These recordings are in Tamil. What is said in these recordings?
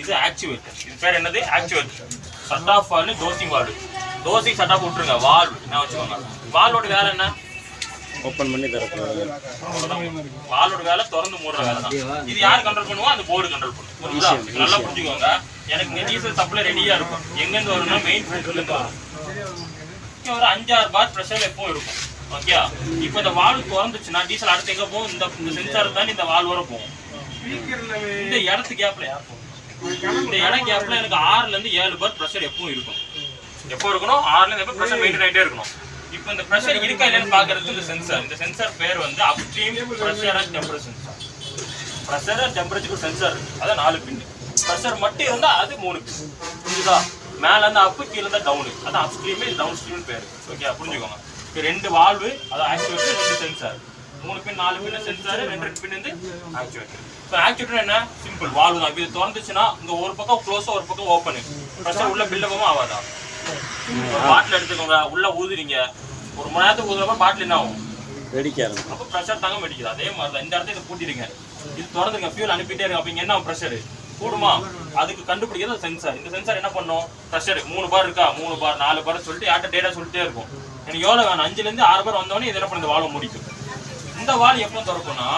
இது ஆக்சுவேட்டர். இது பேர் என்னது? Actuator. Shut off valve, dosing valve. Dosing shut off விட்டுருங்க, வால்வு என்ன வச்சுக்கோங்க. வால்வோட வேலை என்ன? ஓப்பன் பண்ணி தரக்கூடாது. வால்வோட வேலை திறந்து மூடுற வேலை தான். இது யார் கண்ட்ரோல் பண்ணுவா? அந்த போர்டு கண்ட்ரோல் பண்ணும். புரியுதா? நல்லா புரிஞ்சுக்கோங்க. எனக்கு இங்கே டீசல் சப்ளை ரெடியா இருக்கும். எங்கேருந்து வரும்னா மெயின் ஃபில்டர்லேருந்து வரும். ஒரு 5-6 பார் ப்ரெஷர் எப்பவும் இருக்கும். ஓகே, இப்போ இந்த வால்வு திறந்துச்சுன்னா டீசல் அடுத்து எங்கே போகும்? இந்த சென்சார் தான் இந்த வால்வு வர போகும். இந்த இடத்து கேப்ல யார் போகும்? இந்த இடம் கேப்ல எனக்கு 6லேருந்து 7 பார் ப்ரெஷர் எப்பவும் இருக்கும். எப்போ இருக்கணும்? 6லேருந்து எப்போ ப்ரெஷர் மெயின்டைன் ஆகிட்டே இருக்கணும். இப்போ இந்த ப்ரெஷர் இருக்கா இல்லைன்னு பார்க்கறது இந்த சென்சார். இந்த சென்சார் பேர் வந்து upstream pressure and temperature sensor. Pressure and temperature sensor, அதான் 4 பின். ப்ரெஷர் மட்டும் இருந்தால் அது 3 பின். புரியுதா? மேலே இருந்து அப்பு, கீழே இருந்தால் டவுனு, அதான் அப்ஸ்ட்ரீம், டவுன் ஸ்ட்ரீம்னு பேர். ஓகே, புரிஞ்சுக்கோங்க. இப்போ 2 வால்வு, அதான் ஆக்சுவேட்டர், 2 சென்சார். 3 பின் 4 பின் சென்சார், 2 பின் வந்து ஆக்சுவேட்டர். இப்போ ஆக்சுவேட்டர் என்ன? சிம்பிள் வால்வு தான். இது திறந்துச்சுன்னா இங்கே ஒரு பக்கம் க்ளோஸாக ஒரு பக்கம் ஓப்பனு. ப்ரெஷர் உள்ள பில்டப்பும் ஆகாதா? ஒரு பாட்டில் எடுத்துக்கோங்க, உள்ள ஊதுறீங்க, 1 மணி நேரத்துக்கு ஊதுறப்ப பாட்டில் என்ன ஆகும்? வெடிக்காது. அப்போ ப்ரெஷர் தாங்க வெடிக்குது. அதே மாதிரி தான் இந்த இடத்துல இதை பூட்டிடுங்க, இது திறந்துங்க, ஃபியூல் அனுப்பிட்டே இருக்கு. அப்போ இங்கே என்ன ப்ரெஷர் கூடுமா? அதுக்கு கண்டுபிடிக்கிறது சென்சார். இந்த சென்சார் என்ன பண்ணும்? ப்ரெஷர் 3 பார் இருக்கா, 3 பார் 4 பார் சொல்லிட்டு யார்ட்ட டேட்டா சொல்லிட்டே இருக்கும். எனக்கு எவ்வளோ வேணும்? 5லேருந்து 6 பார் வந்தோடனே இது என்ன பண்ண இந்த வால்வை முடிக்கும். இந்த வால் எப்போ திறக்கும்னா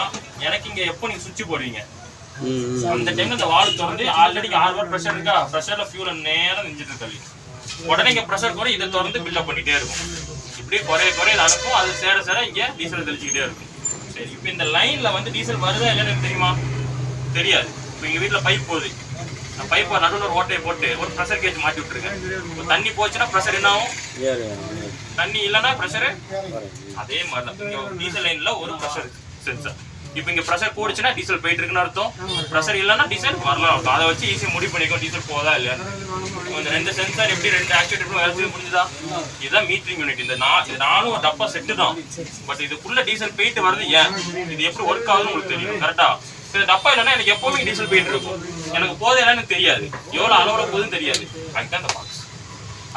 எனக்கு இங்கே எப்போ நீங்கள் சுவிட்ச் போடுவீங்க அந்த டைம்ல இந்த வால்வு திறந்து ஆல்ரெடி 6 பார் ப்ரெஷர் இருக்கா, ப்ரெஷர்ல ஃபியூல் நேரம் நெஞ்சிட்டு தள்ளி உடனே இங்கே ப்ரெஷர் குறை இதை திறந்து பில்டப் பண்ணிட்டே இருக்கும். இப்படி குறைய அனுப்பும், அது சேர இங்கே டீசல் தெளிச்சுக்கிட்டே இருக்கும். சரி, இப்போ இந்த லைன்ல வந்து டீசல் வருதா இல்லைன்னு தெரியுமா? தெரியாது. இப்போ எங்கள் வீட்டில் பைப் போகுது, நான் பைப்பை நடுவில் ஒரு ஓட்டையை போட்டு ஒரு ப்ரெஷர் கேஜ் மாட்டி விட்டுருக்கேன். இப்போ தண்ணி போச்சுன்னா ப்ரெஷர் என்ன ஆகும்? தண்ணி இல்லைன்னா ப்ரெஷரு அதே மாதிரி தான். டீசல் லைனில் ஒரு ப்ரெஷர் சென்சார். இப்போ இங்கே ப்ரெஷர் போடுச்சுன்னா டீசல் போயிட்டு இருக்குன்னு அர்த்தம். ப்ரெஷர் இல்லைன்னா டீசல் வரலாம் அர்த்தம். அதை வச்சு ஈஸியாக முடிவு பண்ணிக்கும் டீசல் போதா இல்லையா. இந்த 2 சென்சார் எப்படி 2 ஆக்சுவேட்டர் வேலை செய்ய முடிஞ்சுதா? இதுதான் மீட்டரிங் யூனிட். இது நானும் ஒரு டப்பா செட்டு தான். பட் இதுக்குள்ள டீசல் போயிட்டு வருது ஏன்? இது எப்படி ஒர்க் ஆகுதுன்னு உங்களுக்கு தெரியும் கரெக்டா? இந்த டப்பா இல்லைன்னா எனக்கு எப்பவுமே டீசல் போயிட்டு இருக்கும். எனக்கு போதை இல்லைன்னு தெரியாது, எவ்வளோ அளவோட போகுதுன்னு தெரியாது. அதுதான் இந்த பாக்ஸ்.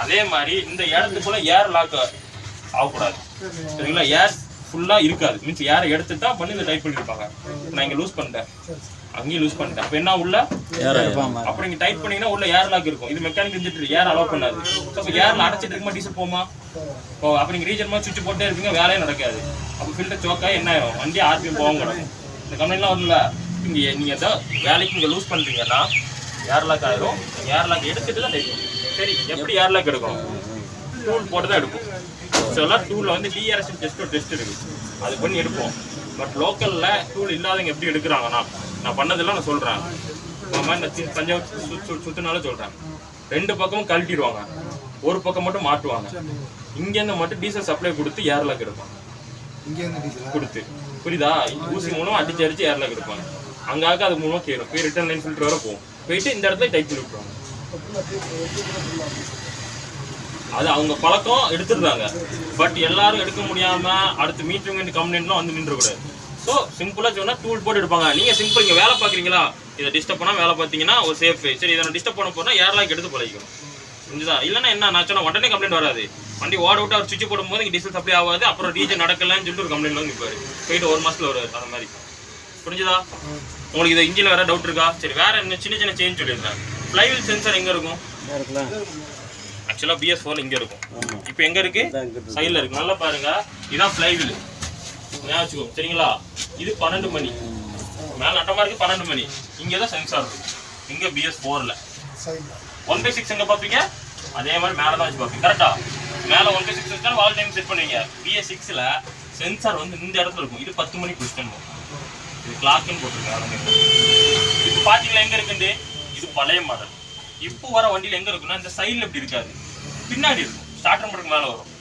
அதே மாதிரி இந்த இடத்துக்குள்ள ஏர் லாக் ஆகக்கூடாது. சரிங்களா? ஏர் ஃபுல்லாக இருக்காது. மீன்ஸ் ஏரை எடுத்துட்டா பண்ணி இந்த டைப் பண்ணியிருப்பாங்க. நான் இங்கே லூஸ் பண்ணிட்டேன், அங்கேயும் லூஸ் பண்ணிட்டேன். அப்போ என்ன உள்ள அப்படி நீங்கள் டைட் பண்ணீங்கன்னா உள்ள ஏர் லாக் இருக்கும். இது மெக்கானிக் இருந்துட்டு ஏர் அலோவ் பண்ணாது. ஸோ அப்போ ஏரில் அடைச்சிட்டு இருக்குமா டீசல் போமா? இப்போ அப்போ நீங்கள் ரீஜன் சுவிட்ச் போட்டே இருப்பீங்க, வேலையே நடக்காது. அப்போ ஃபில்டர் சோக்காக என்ன ஆயிரும்? வண்டி ஆர்பிஎம் போகும் கிடக்கும். இந்த கம்பெனிலாம் வரும்ல, இங்கே நீங்கள் தான் வேலைக்கு இங்கே லூஸ் பண்ணுறீங்கன்னா ஏர் லாக் ஆயிரும். ஏர் லாக் எடுத்துட்டு தான் டைப் பண்ணும். சரி, எப்படி ஏர் லாக் எடுக்கணும்? டூல் போட்டு தான் எடுப்போம். சில டூலில் வந்து டிஆர்எஸ் டெஸ்ட் இருக்குது, அது பண்ணி எடுப்போம். பட் லோக்கலில் டூல் இல்லாதவங்க எப்படி எடுக்கிறாங்கன்னா, நான் பண்ணதெல்லாம் நான் சொல்கிறேன். இந்த மாதிரி நான் தஞ்சாவூர் சுற்றினாலும் சொல்கிறேன். 2 பக்கமும் கழட்டிடுவாங்க, ஒரு பக்கம் மட்டும் மாட்டுவாங்க. இங்கேருந்து மட்டும் டீசல் சப்ளை கொடுத்து ஏர் லாக் எடுப்பாங்க. கொடுத்து புரியுதா? ஊசி மூலம் அடிச்சு ஏர் லாக் எடுப்பாங்க. அங்காக அது மூலமாக கேடும் போய் ரிட்டர்ன் லைன் ஃபில்டர் வர போகும். போயிட்டு இந்த இடத்துல டைப் பண்ணி விட்டுருவாங்க. அது அவங்க பழக்கம் எடுத்துருந்தாங்க. பட் எல்லாரும் எடுக்க முடியாம அடுத்து மீட்டரிங் கம்ப்ளைண்ட்லாம் வந்து நின்றக்கூடாது. ஸோ சிம்பிளா சொன்னா டூல் போட்டு எடுப்பாங்க. நீங்க சிம்பிள் இங்க வேலை பார்க்குறீங்களா, இதை டிஸ்டர்ப் பண்ணா வேலை பார்த்தீங்கன்னா ஒரு சேஃப். சரி, இதை நான் டிஸ்டர்ப் பண்ண போனா ஏர் லாக் எடுத்து பழகிக்கணும். புரிஞ்சுதா? இல்லைன்னா என்ன நான் சொன்னா உடனே கம்ப்ளைண்ட் வராது. வண்டி ஓட விட்டு அவர் சுவிட்ச் போடும்போது இங்கே டீசல் சப்ளை ஆகாது. அப்புறம் ரீஜன் நடக்கலன்னு சொல்லிட்டு ஒரு கம்ப்ளைண்ட் வந்து நிற்பாரு. போயிட்டு 1 மாசத்துல வருவார். அந்த மாதிரி புரிஞ்சுதா? உங்களுக்கு இது இன்ஜின் வேற டவுட் இருக்கா? சரி, வேற என்ன சின்ன சேஞ்ச் சொல்லியிருந்தேன். ஃப்ளைவீல் சென்சார் எங்க இருக்கும்? ஆக்சுவலாக BS4 இங்கே இருக்கும். இப்போ எங்கே இருக்கு? சைடில் இருக்கு. நல்லா பாருங்க, இதுதான் ஃப்ளைவீல். வச்சுக்கோ, சரிங்களா? இது 12 மணி மேலே நட்டமாக இருக்கு. 12 மணி இங்கே தான் சென்சார் இருக்கும். இங்கே BS4ல் 1/6 எங்கே பார்ப்பீங்க? அதே மாதிரி மேலே தான் வச்சு பார்ப்பீங்க. கரெக்டா? மேலே 1/6 வச்சாலும் வால் டைம் செட் பண்ணுவீங்க. BS6ல் சென்சார் வந்து இந்த இடத்துல இருக்கும். இது 10 மணிக்கு புஷ் இது கிளாக்குன்னு போட்டிருக்காங்க. இது பார்த்தீங்களா எங்கே இருக்குண்டு? இது பழைய மாடல். இப்போ வர வண்டியில் எங்கே இருக்குன்னா இந்த சைடில் இப்படி இருக்காது, பின்னாடி இருக்கும். ஸ்டார்டர் மட்டும் மேலே வரும்.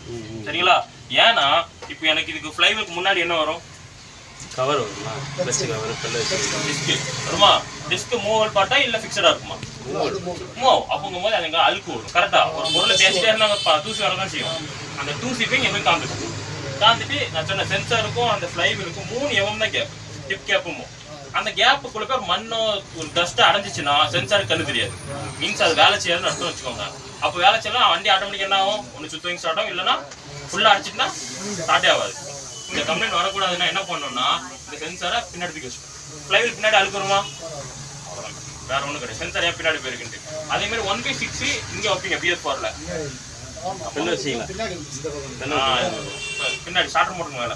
சரிங்களா? ஏன்னா இப்போ எனக்கு இதுக்கு ஃப்ளைவீலுக்கு முன்னாடி என்ன வரும்? கவர் வருமா? டிஸ்க் வருமா? டிஸ்க் மூவல் பாட்டா இல்லை ஃபிக்ஸடாக இருக்குமா? மூவ். அப்போங்கும்போது அது எங்கே அழுக்கு வரும். கரெக்டாக ஒரு பொருளை தேய்ச்சிட்டே இருந்தாங்க, தூசி வர தான் செய்யும். அந்த தூசி போய் எங்கே காந்துட்டு நான் சொன்ன சென்சாருக்கும் அந்த ஃப்ளைவீலுக்கும் 3 mm தான் கேப், டிப் கேப்பும். அந்த கேப்புக்குள்ள போய் மண்ணோ ஒரு டஸ்ட் அடைஞ்சிச்சுன்னா சென்சாருக்கு கண்ணு தெரியாது. மீன்ஸ் அது வேலை செய்யாதுன்னு அர்த்தம் வச்சுக்கோங்க. அப்போ வேலை செய்யலாம் வண்டி ஆட்டோமேட்டிக் என்ன ஆகும்? ஒன்று சுத்தவங்க ஸ்டார்ட் ஆகும், இல்லைன்னா ஃபுல்லாக அடிச்சுட்டுனா ஸ்டார்ட்டே ஆகாது. இந்த கம்ப்ளைண்ட் வரக்கூடாதுன்னா என்ன பண்ணணும்னா இந்த சென்சாரை பின்னாடி தூக்கி வச்சுக்கணும். ஃப்ளைவீல் பின்னாடி அழுக்குறோமா? அவ்வளோதான். வேற ஒண்ணும் கிடையாது. சென்சார் ஏன் பின்னாடி போயிருக்குன்ட்டு. அதே மாதிரி 1/6 இங்க வைப்பீங்க BS4ல. பின்னாடி ஸ்டார்டர் மோட்டர் மேல.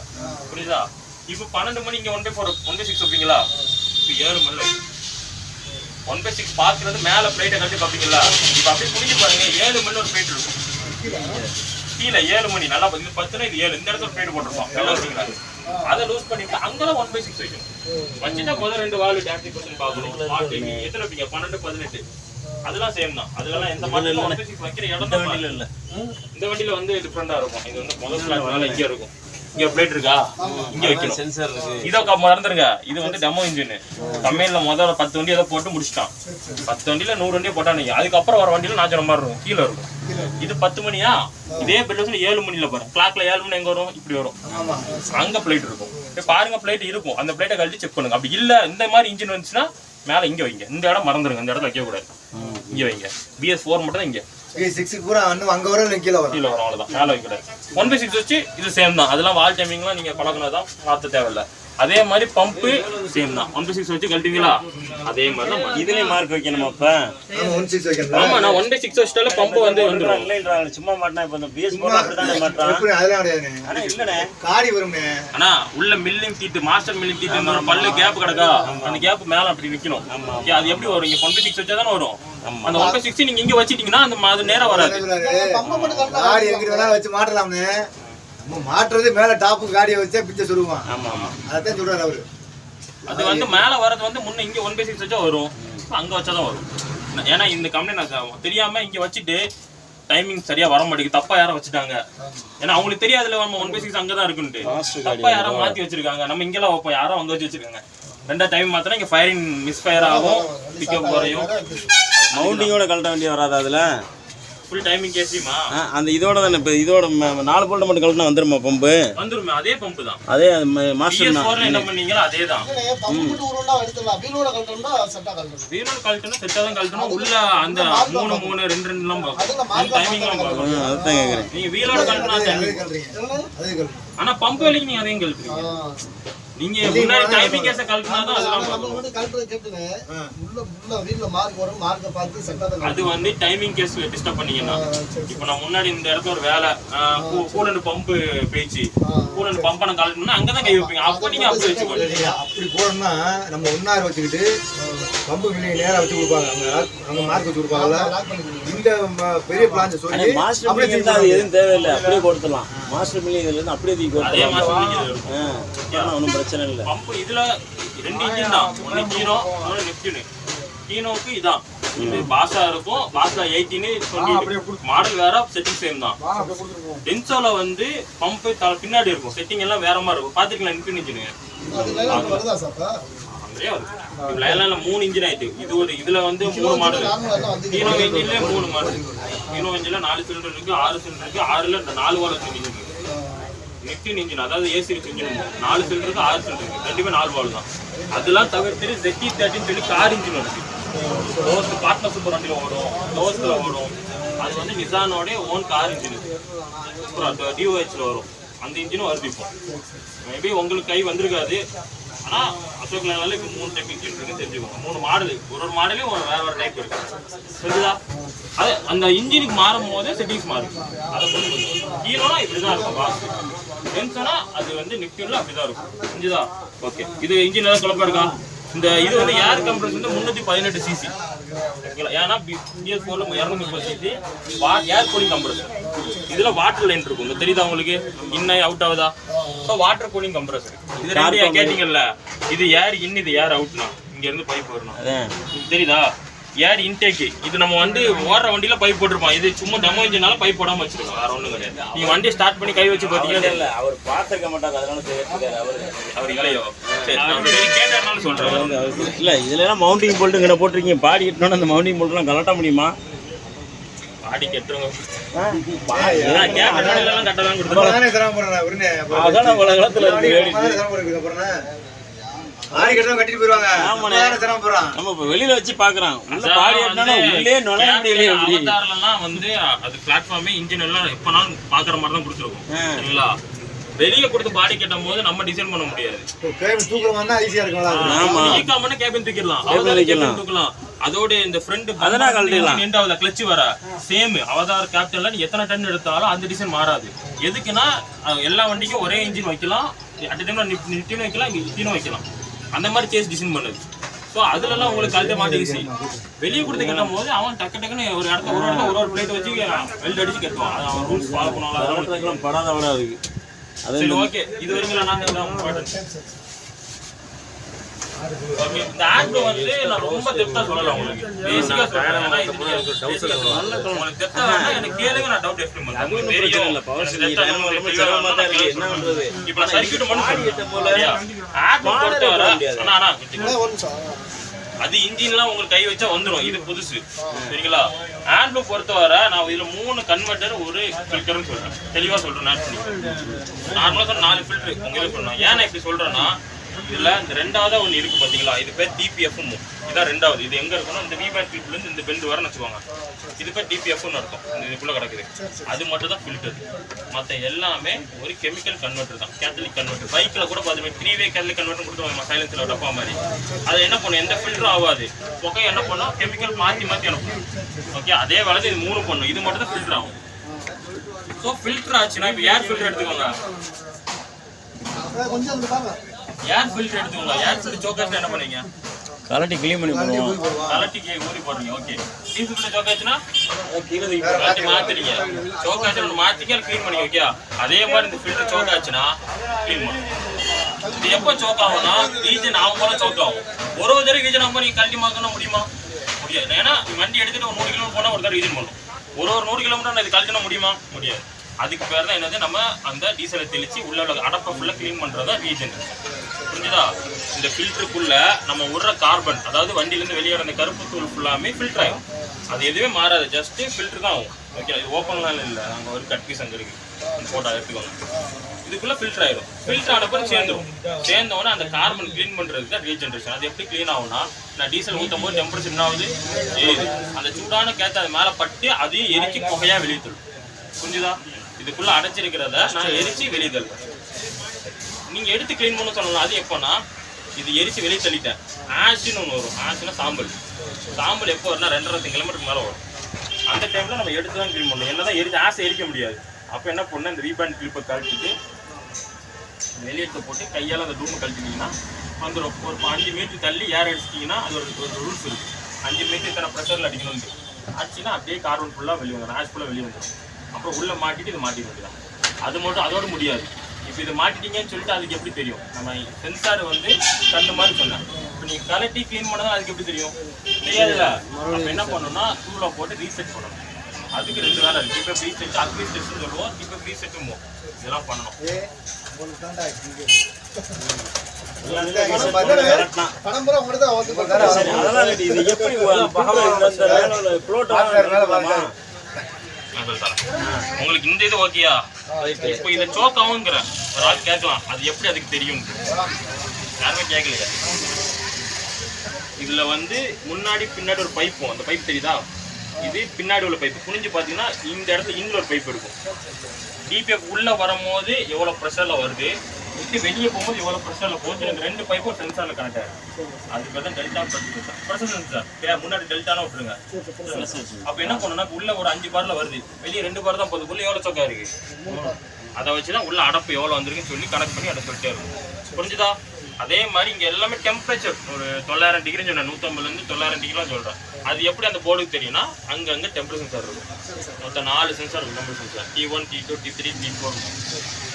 புரியுதா? இப்போ 12 மணி இங்க 1/6 வைப்பீங்களா? இப்போ 7 மணி 1/6 பாக்குறது மேல பிளேட்டை கட்டி பார்ப்பீங்களா? இப்போ அப்படியே புரிஞ்சு பாருங்க. 7 மணி ஒரு பிளேட் இருக்கும் கீழே. 7 மணி நல்லா இது 10னா இது 7 இந்த இடத்துல பிளேட் போட்டிருப்போம். நல்லா வச்சுங்களா? அதை லூஸ் பண்ணிட்டு அங்கதான் 1/6 வைக்கணும். வச்சுட்டா முதல் 2 வால்வு டேக்டிக் பார்க்கணும். எத்தனை வைப்பீங்க? 12, 18 அதெல்லாம் சேம் தான். அதெல்லாம் எந்த மாதிரி 1/6 வைக்கிற இடம் தான் வண்டியில இல்ல. இந்த வண்டியில வந்து டிஃபரெண்டா இருக்கும். இது வந்து முதல் ஸ்லாட்னால இங்க இருக்கும். இங்க பிளேட் இருக்கா? இங்க வைக்கணும். சென்சார் இருக்கு. இதோ மறந்துருங்க. இது வந்து டெமோ இன்ஜின். கம்பெனில முதல்ல 10 வண்டி ஏதோ போட்டு முடிச்சிட்டான். 10 வண்டியில 100 வண்டியை போட்டானுங்க. அதுக்கப்புறம் வர வண்டியில நாச்சுற மாதிரி இருக்கும். கீழே இருக்கும். இது 10 மணியா? இதே பில்டர்ஸ்ல 7 மணில பாருங்க. கிளாக்ல 7 மணி எங்க வரும்? இப்படி வரும். அங்க பிளேட் இருக்கும். பாருங்க பிளேட் இருக்கும். அந்த பிளேட்டை கழிச்சு செக் பண்ணுங்க. அப்படி இல்ல இந்த மாதிரி இன்ஜின் வந்துச்சுன்னா மேல இங்க வைங்க. இந்த இடம் மறந்துருங்க. இந்த இடத்துல வைக்க கூடாது. இங்க வைங்க. BS4 மட்டும் தான் இங்க. 6 பூரா அங்க வரும் கீழே வரும். கீழே வரும். அவ்வளவுதான். மேல வைக்க கூடாது. 1/6 வச்சு இது சேம் தான். அதெல்லாம் வால் டைமிங்லாம் நீங்க பழகினதான் மாத்த தேவையில்ல. அதே மாதிரி பம்பு சேம் தான். 1/6 வச்சு கழட்டிங்களா? அதே மாதிரி தான் இதுலயே மார்க் வைக்கணும். அப்ப 1/6 வைக்கணும். ஆமா, நான் 1/6 வச்சிட்டால பம்பு வந்து வந்துரும். சும்மா மாட்டினா இப்ப இந்த BS4 அப்படிதானே மாட்டான். அதெல்லாம் கிடையாதுண்ணே. ஆனா இல்லனே காடி வரும்ண்ணே. ஆனா உள்ள milling teeth, master milling teeth இந்த பல்லு கேப் கிடக்கா? அந்த கேப் மேல அப்படி நிக்கணும். அது எப்படி வரும்? இங்க 1/6 வச்சா தானே வரும். அந்த 1/6 நீங்க இங்க வச்சிட்டீங்கன்னா அது நேரா வராது. காடி எங்கிட்ட வேணா வச்சு மாட்டலாம்னு. மாட்டுறது மேல டாப்பு காடியை வச்சா பிச்சை சொல்லுவான். ஆமா ஆமா, அதான் சொல்றாரு அவரு. அது வந்து மேல வரது வந்து முன்ன இங்க 1/6 வச்சா வரும். அங்க வச்சாதான் வரும். ஏன்னா இந்த கம்பெனி நான் தெரியாம இங்க வச்சுட்டு டைமிங் சரியா வர மாட்டேங்குது. தப்பா யாரும் வச்சுட்டாங்க. ஏன்னா அவங்களுக்கு தெரியாதுல நம்ம 1/6 அங்கதான் இருக்குன்ட்டு. தப்பா யாரும் மாத்தி வச்சிருக்காங்க. நம்ம இங்கெல்லாம் வைப்போம். யாரும் அங்க வச்சு வச்சிருக்காங்க. ரெண்டா டைம் மாத்தினா இங்க ஃபயரிங் மிஸ் ஃபயர் ஆகும். பிக்கப் குறையும். மவுண்டிங்கோட கழட்ட வேண்டிய வராது. அதுல ஃபுல் டைமிங் கேசிமா அந்த இதோட தானே. இப்போ இதோட 4 போல்ட் மட்டும் கழட்டினா வந்துருமா பம்பு? வந்துருமே. அதே பம்பு தான். அதே மாஸ்டர் BS4 என்ன பண்ணீங்களோ அதே தான். பம்பு மட்டும் உருண்டா எடுத்துடலாம். வீலோட கழட்டணும்னா செட்டா கழட்டணும். வீலோட கழட்டணும், செட்டா தான் கழட்டணும். உள்ள அந்த 3 3 2 2 எல்லாம் பார்க்கணும். டைமிங்லாம் பார்க்கணும். அதுதான் கேக்குறேன். நீங்க வீலோட கழட்டினா அதே ஆனா பம்பு வலிக்கு நீங்க அதையும் கழட்டுறீங்க. நீங்க முன்னாடி டைமிங் கேஸ கழட்டினா தான் அதெல்லாம் நம்ம வந்து கழட்டற கேப்டனே உள்ள வீல்ல மார்க் வரும். மார்க்க பார்த்து செட்டா தான். அது வந்து டைமிங் கேஸ் டிஸ்டர்ப் பண்ணீங்கன்னா இப்போ நான் முன்னாடி இந்த இடத்துல ஒரு வேலை கூலண்ட் பம்பு பேச்சு கூலண்ட் பம்பை நான் கழட்டணும்னா அங்கதான் கை வைப்பீங்க. அப்போ நீங்க அப்படி வச்சுக்கோங்க. அப்படி போனோம்னா நம்ம 1 வச்சுக்கிட்டு பம்பு கிளி நேரா வச்சு கொடுப்பாங்க. அங்க மார்க் வச்சு கொடுப்பாங்கல்ல. இந்த பெரிய பிளான் சொல்லி மாஸ்டர் மில்லிங் இருந்தா அது எதுவும் தேவையில்லை. அப்படியே கொடுத்துடலாம். மாஸ்டர் மில்லிங் இதுல இருந்து அப்படியே தூக்கி அதே கொடுத்துடலாம். மாதிரி ஒன்றும் பிரச்சனை இல்லை. பம்பு இதுல 2 இன்ஜின் தான். ஒன்னு ஹீரோ, இன்னொன்னு நெப்டியூன். ஹீரோவுக்கு இதான். இது பாசா இருக்கும். பாசா 18 20 மாடல் வேற, செட்டிங் சேம் தான். டென்சோல வந்து பம்பு பின்னாடி இருக்கும். செட்டிங் எல்லாம் வேற மாதிரி இருக்கும். பாத்துக்கலாம். நெப்டியூன் இன்ஜின் அது வருதா சாப்பா? அங்கேயே வருது. இதுல 3 இன்ஜின் ஆயிட்டு. இதுல வந்து 3 மாடல். ஹீரோ இன்ஜின்ல 3 மாடல். ஹீரோ இன்ஜின்ல 4 சிலிண்டர் இருக்கு, 6 சிலிண்டர் இருக்கு, 6ல 4 வால்வ் இன்ஜின் இருக்கு. நெப்டியூன் இன்ஜின் அதாவது ஏ சீரிஸ் இன்ஜின் 4 சிலிண்டர் இருக்கு, 6 சிலிண்டர் இருக்கு. ரெண்டுமே 4 வால்வ் தான். அதெல்லாம் தவிர்த்து ZT13 சொல்லி கார் இன்ஜின் இருக்கு. டோஸ்ட் பார்ட்னர் சூப்பர் வண்டியில ஓடும், டோஸ்ட்ல ஓடும். அது வந்து நிசானோட ஓன் கார் இன்ஜின். DOHல வரும். அந்த இன்ஜினும் வருது. இப்போ மேபி உங்களுக்கு கை வந்திருக்காது. ஆனா அசோக் லேலன்ல இப்போ 3 டைப் இன்ஜின் இருக்குன்னு தெரிஞ்சுக்கோங்க. 3 மாடல். ஒரு மாடலையும் வேற வேற டைப் இருக்கு. புரியுதா? அது அந்த இன்ஜினுக்கு மாறும் போது செட்டிங்ஸ் மாறும். அதை புரிஞ்சுக்கணும். ஹீரோனா இப்படிதான் இருக்கும். பாஸ் டென்சனா அது வந்து நெப்டியூன்ல அப்படிதான் இருக்கும். புரிஞ்சுதா? ஓகே. இது இன்ஜின் எல்லாம் குழப்பம் இருக்கா? இந்த இது வந்து ஏர் கம்ப்ரஸ் வந்து 318 cc. ஏன்னா BS4ல 230 cc ஏர் கூலிங் கம்ப்ரஸர். இதுல வாட்டர் லைன் இருக்கும். இந்த தெரியுதா உங்களுக்கு? இன் அவுட் ஆகுதா? So water cooling compressor. இது ரெண்டு கேட்டீங்கல்ல. இது ஏர் இன், இது ஏர் அவுட்னா இங்க இருந்து பைப் வரணும். தெரியுதா? ஏர் இன்டேக். இது நம்ம வந்து ஓடுற வண்டியில பைப் போட்டிருப்போம். இது சும்மா டெமோ இன்ஜினால பைப் போடாம வச்சிருக்கோம். வேற ஒண்ணும் கிடையாது. நீங்க வண்டியை ஸ்டார்ட் பண்ணி கை வச்சு பாத்தீங்கன்னா இல்ல அவர் பார்த்துக்க மாட்டாங்க. அதனால செய்யறாரு. அவர் இல்லையோ? சரி கேட்டாருனாலும் சொல்றேன். இல்ல இதுல எல்லாம் மவுண்டிங் போல்ட் இங்க போட்டிருக்கீங்க. பாடி கட்டணும்னா அந்த மவுண்டிங் போல்ட் எல்லாம் கலட்ட முடியுமா? பாடி கட்டுறவங்க கேட்டாலும் கட்டதான் கொடுத்துருவாங்க. நானே தர போறேன். உடனே அதான் உலகத்துல இருக்கு. ஆடி கட்டணும் கட்டிட்டு போயிருவாங்க. நம்ம இப்ப வெளியில வச்சு பாக்குறோம். உள்ள பாடி கட்டினா உள்ளே நுழைய முடியல. அவதார்லாம் வந்து அது பிளாட்ஃபார்மே இன்ஜின் எல்லாம் எப்பனாலும் பாக்குற மாதிரி தான் கொடுத்துருக்கோம். சரிங்களா? வெளிய கொடுத்து பாடி கட்டும் போது நம்ம டிசைன் பண்ண முடியாது. கேபின் தூக்குறவங்க ஈஸியா இருக்கும்ல. ஆமா. ஈகாமன்னா கேபின் தூக்கிடலாம். அவதார் கேபின் தூக்கலாம். அதோட இந்த ஃப்ரண்ட் அதெல்லாம் கழட்டிடலாம். எண்ட் ஆகுது கிளட்ச் வர சேம் அவதார் கேப்டன்ல நீ எத்தனை டன் எடுத்தாலும் அந்த டிசைன் மாறாது. எதுக்குன்னா எல்லா வண்டிக்கும் ஒரே இன்ஜின் வைக்கலாம், அட் டைம்ல நிட்டினும் வைக்கலாம், நிட்டினும் வைக்கலாம். அந்த மாதிரி சேஸ் டிசைன் பண்ணுது. ஸோ அதுலலாம் உங்களுக்கு கழட்ட மாட்டே ஈஸி. வெளியே கொடுத்து கட்டும் போது அவன் டக்கு டக்குன்னு ஒரு இடத்துல ஒரு பிளேட் வச்சு வெல்ட் அடிச்சு கட்டுவான். அது அவன் ரூல்ஸ் ஃபாலோ பண்ணுவாங்க. படாத விட இருக்கு. சரி ஓகே, இது வரைக்கும் நான் ஓகே. இந்த ஆட் வந்து நான் ரொம்ப டெப்தா சொல்லல உங்களுக்கு. பேசிக்கா சொல்றேன். ஆனா இது உங்களுக்கு டெப்தா வேணா எனக்கு கேளுங்க, நான் டவுட் எக்ஸ்பிளைன் பண்றேன். உங்களுக்கு தெரியும் இல்ல பவர் என்ன பண்றது. இப்போ நான் சர்க்யூட் மட்டும் போல ஆட் பொறுத்தவரை அண்ணா அது இன்ஜின்லாம் உங்களுக்கு கை வச்சா வந்துடும். இது புதுசு சரிங்களா. ஆட் பொறுத்தவரை நான் இதுல 3 கன்வெர்ட்டர் ஒரு ஃபில்டர்னு சொல்றேன். தெளிவா சொல்றேன். நார்மலா சொல்ற 4 ஃபில்டர் உங்களுக்கு சொன்னேன். ஏன் இப்படி சொல்றேன்னா இதுல இந்த ரெண்டாவதா ஒன்று இருக்கு பாத்தீங்களா, இது பேர் டிபிஎஃப்னு. இதான் ரெண்டாவது. இது எங்க இருக்குன்னா இந்த விபேட் கிளிப்ல இருந்து இந்த பெல்ட் வரன்னு வச்சுக்கோங்க. இது பேர் டிபிஎஃப்னு அர்த்தம். இதுக்குள்ள கிடக்குது. அது மட்டும் தான் ஃபில்டர். மற்ற எல்லாமே ஒரு கெமிக்கல் கன்வெர்ட்டர் தான், கேத்தலிக் கன்வெர்ட்டர். பைக்ல கூட பாத்தீங்கன்னா 3-வே கேத்தலிக் கன்வெர்ட்டர் கொடுத்துருவாங்க சைலன்ஸ்ல டப்பா மாதிரி. அது என்ன பண்ணும், எந்த ஃபில்டரும் ஆகாது. புகை என்ன பண்ணும், கெமிக்கல் மாத்தி அனுப்பும். ஓகே, அதே வேலை இது 3 பண்ணும். இது மட்டும் தான் ஃபில்டர் ஆகும். ஸோ ஃபில்டர் ஆச்சுன்னா இப்போ ஏர் ஃபில்டர் எடுத்துக்கோங்க. ஏர் ஃபில்டர் எடுத்துக்கோங்க. ஏர் ஃபில்டர் சோக்காச்சுனா என்ன பண்ணுவீங்க? கலட்டி க்ளீன் பண்ணி போடுவோம். கலட்டி ஊறி போடுறீங்க. ஓகே, டீ ஃபில்டர் சோக்காச்சுனா கலட்டி மாத்துறீங்க. சோக்காச்சு மாத்திக்க க்ளீன் பண்ணி. ஓகே, அதே மாதிரி இந்த ஃபில்டர் சோக்காச்சுனா க்ளீன் பண்ணும். இது எப்போ சோக் ஆகும்னா ரீஜன் ஆகும் போல சோக் ஆகும். ஒரு தடவை ரீஜன் ஆகும் நீங்க கழட்டி மாற்றணும் முடியுமா? முடியாது. ஏன்னா வண்டி எடுத்துட்டு ஒரு 100 கிலோமீட்டர் போனால் ஒரு தடவை ரீஜன் பண்ணும். ஒரு 100 கிலோமீட்டர் இது கழட்டினா முடியுமா? முடியாது. அதுக்கு பேர் தான் என்னது, நம்ம அந்த டீசலை தெளிச்சு உள்ள அடப்பை ஃபுல்லாக க்ளீன் பண்ணுறது தான் ரீஜன். புரிஞ்சுதா? இந்த ஃபில்டருக்குள்ள நம்ம விடுற கார்பன், அதாவது வண்டியிலேருந்து வெளியே அந்த கருப்பு தூள் ஃபுல்லாமே ஃபில்டர் ஆகும். அது எதுவுமே மாறாது, ஜஸ்ட்டு ஃபில்டர் தான் ஆகும். ஓகே, இது ஓப்பன்லாம் இல்லை, நாங்கள் ஒரு கட் பீஸ் அங்கே இருக்குது, அந்த ஃபோட்டோ எடுத்துக்கோங்க. இதுக்குள்ளே ஃபில்டர் ஆயிடும். ஃபில்டர் ஆன பிறகு சேர்ந்தோடனே அந்த கார்பன் க்ளீன் பண்ணுறதுக்கு தான் ரீஜென்ரேஷன். அது எப்படி க்ளீன் ஆகும்னா, நான் டீசல் ஊற்றும் போது டெம்பரேச்சர் என்ன ஆகுது, ஏறுது. அந்த சூடான கேத்த அது மேலே பட்டு அதையும் எரிச்சு புகையாக வெளியே தள்ளும். புரிஞ்சுதா? இதுக்குள்ள அடைச்சிருக்கிறத நான் எரிச்சு வெளியே தள்ளுவேன். நீங்க எடுத்து கிளீன் பண்ண சொல்லலாம். அது எப்போனா, இது எரிச்சு வெளியே தள்ளிட்டேன். ஆஷுன்னு ஒன்று வரும். ஆஷுன்னா சாம்பல். சாம்பல் எப்போ வரும்னா 2.5 கிலோமீட்டருக்கு மேலே வரும். அந்த டைம்ல நம்ம எடுத்து தான் கிளீன் பண்ணணும். என்னதான் எரிச்சு ஆசை எரிக்க முடியாது. அப்போ என்ன பண்ணணும், இந்த ரீபேண்ட் கிளிப்பை கழட்டிட்டு வெளியெடுத்து போட்டு கையால் அந்த ரூமை கழட்டினீங்கன்னா வந்து ஒரு 5 மீட்டர் தள்ளி ஏர் அடிச்சிட்டிங்கன்னா அது ஒரு ரூல்ஸ் இருக்குது. 5 மீட்டர் இத்தனை ப்ரெஷரில் அடிக்கணும்னு ஆச்சுன்னா அப்படியே கார்பன் ஃபுல்லாக வெளியே வந்துடும், ஆஷ் ஃபுல்லாக வெளியே வந்துடும். அப்புறம் உள்ளே மாட்டிட்டு இது மாட்டிக்க வேண்டியதான். அது மட்டும் அதோட முடியாது. இப்போ இதை மாட்டிட்டீங்கன்னு சொல்லிட்டு அதுக்கு எப்படி தெரியும்? நம்ம சென்சார் வந்து கண்ணு மாதிரி சொன்னேன். இப்போ நீங்கள் கலட்டி க்ளீன் பண்ணதான் அதுக்கு எப்படி தெரியும்? தெரியாதுல்ல. அப்போ என்ன பண்ணணும்னா டூலை போட்டு ரீசெட் பண்ணணும். அதுக்கு 2 வேலை இருக்குது. இப்போ ரீசெட், அக்ரி டெஸ்ட்னு சொல்லுவோம். இப்போ ரீசெட்டும் இதெல்லாம் பண்ணணும். உங்களுக்கு இந்த இது ஓகேயா? இப்போ இதை சோக் ஆகுங்கிறேன். ஒரு ஆள் கேட்கலாம், அது எப்படி அதுக்கு தெரியும்? யாருமே கேட்கலையா? இதுல வந்து முன்னாடி பின்னாடி ஒரு பைப்பும், அந்த பைப் தெரியுதா? இது பின்னாடி உள்ள பைப்பு. புரிஞ்சு பார்த்தீங்கன்னா இந்த இடத்துல இன்னொரு பைப் இருக்கும். டிபிஎஃப் உள்ள வரும்போது எவ்வளோ ப்ரெஷரில் வருது, விட்டு வெளியே போகும்போது எவ்வளோ ப்ரெஷரில் போகுது. இந்த 2 பைப்பும் சென்சாரில் கனெக்ட் ஆகிடும். அதுக்கு தான் டெல்டா ப்ரெஷர் சென்சார். முன்னாடி டெல்டானா விட்டுருங்க. அப்போ என்ன பண்ணணும்னா, உள்ள ஒரு 5 பார்ல வருது, வெளியே 2 பார் தான் போகுது. உள்ள எவ்வளோ சொக்கா இருக்கு, அதை வச்சு தான் உள்ள அடப்பு எவ்வளோ வந்திருக்குன்னு சொல்லி கனெக்ட் பண்ணி அதை சொல்லிட்டே இருக்கும். புரிஞ்சுதா? அதே மாதிரி இங்கே எல்லாமே டெம்பரேச்சர் ஒரு 900 டிகிரின்னு சொன்னேன். 150லேருந்து 900 டிகிரிலாம் சொல்கிறேன். அது எப்படி அந்த போர்டுக்கு தெரியும்னா, அங்கங்கே டெம்பரேச்சர் சென்சார் இருக்கும். மொத்தம் 4 சென்சார் இருக்கும். Temperature sensor T1, T2, T3, T4